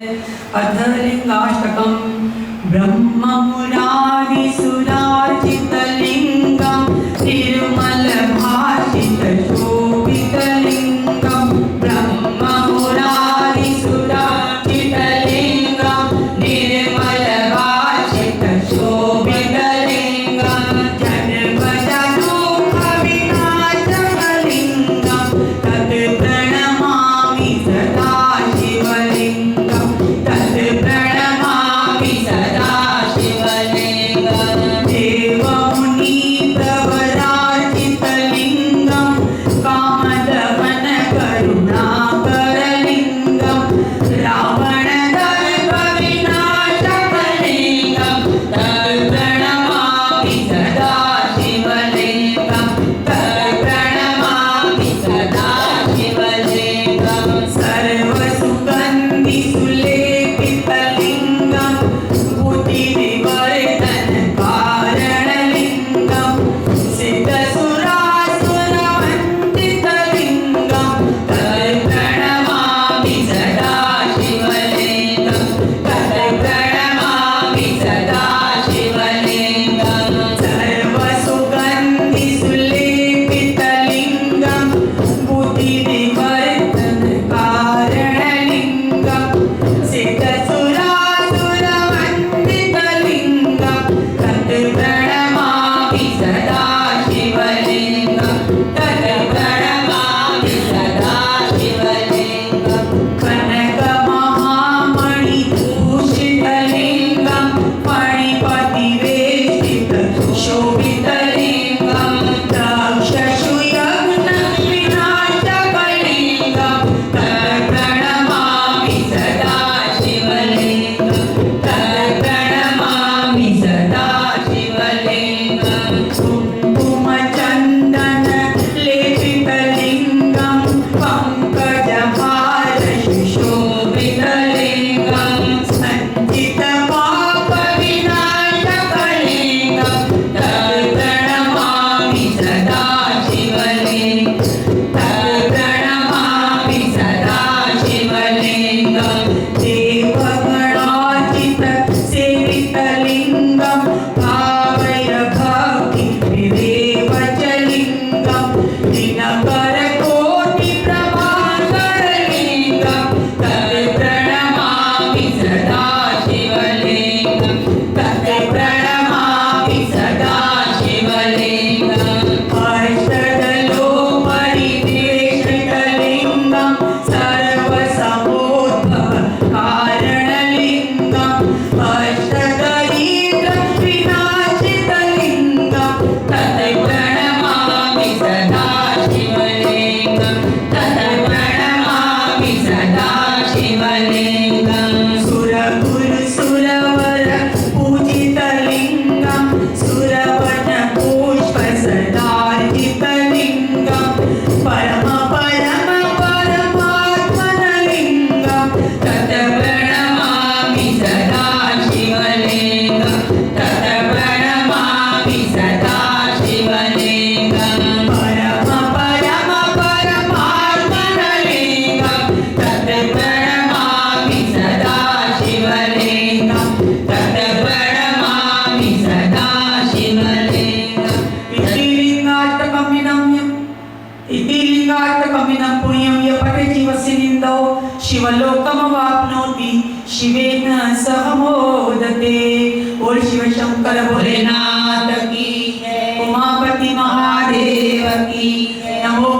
अथलिंगाष्टकं ब्रह्ममुरारिसुरार्चितलिङ्गं निर्मलभाषितशोभितलिङ्गं ब्रह्ममुरारिसुरार्चितलिङ्गं निर्मलभाषितशोभितलिङ्गं जन्मजन्मविनाशकलिङ्गं तत् प्रणमामि सदा शिवलिङ्गं तत् प्रणमामि सदा शिवलिङ्गं देवमुनिप्रवरार्चितलिङ्गं कामदहनकरुणाकरलिङ्गं रावणदर्पविनाशकलिङ्गं तत् प्रणमामि सदा शिवलिङ्गं तत् प्रणमामि सदा शिवलिङ्गं सर्वसुगन्धिसुलेपितलिङ्गं बुद्धिविवर्धनकारणलिङ्गं सिद्धसुरासुरवन्दितलिङ्गं तत् प्रणमामि सदा शिवलिङ्गं तत् प्रणमामि सदा शिवलिङ्गं सर्वसुगन्धिसुलेपितलिङ्गं बुद्धिविवर्धनकारणलिङ्गं सिद्धसुरासुरवन्दितलिङ्गं तत् प्रणमामि सदा शिवलिङ्गं तत् प्रणमामि सदा शिवलिङ्गं कनकमहामणिभूषितलिङ्गं फणिपतिवेष्टितशोभितलिङ्गं तक्षशुयज्ञविनाशकलिङ्गं तत् प्रणमामि सदा शिवलिङ्गं तत् प्रणमामि सदा शिवलिङ्गं कुङ्कुमचन्दनलेपितलिङ्गं पङ्कजहारशुशोभितलिङ्गं सञ्चितपापविनाशकलिङ्गं तत् प्रणमामि सदा शिवलिङ्गं तत् प्रणमामि सदा शिवलिङ्गं देवगणार्चितसेवितलिङ्गं भावैरभक्तिविरेवचलिङ्गं दिनकरकोटिप्रभाकरलिङ्गं तत् प्रणमामि सदा शिवलिङ्गं तत् प्रणमामि सदा शिवलिङ्गं अष्टदलोपरिवेष्टितलिङ्गं सर्वसमोद्भवकारणलिङ्गं अष्टदरिद्रविनाशितलिङ्गं तत् प्रणमामि सदा शिवलिङ्गं तत् प्रणमामि सदा शिवलिङ्गं सुरगुरुसुरवरपूजितलिङ्गं सुरवनपुष्पसदार्चितलिङ्गं परमात्मनलिङ्गं तत् प्रणमामि सदा शिवलिङ्गं तत् प्रणमामि सदा शिवलिङ्गं परमात्मनलिङ्गं तत् प्रणमामि सदा शिवलिङ्गं तत् प्रणमामि सदा शिवलिङ्गं इति लिङ्गार्थकमिदं पुण्यं य पठे जीवस्य निन्दो शिवलोकमवाप्नोति शिवेन सह मोदते। बोल शिव शंकर भोलेनाथ की जय, उमापति महादेव की जय। नमो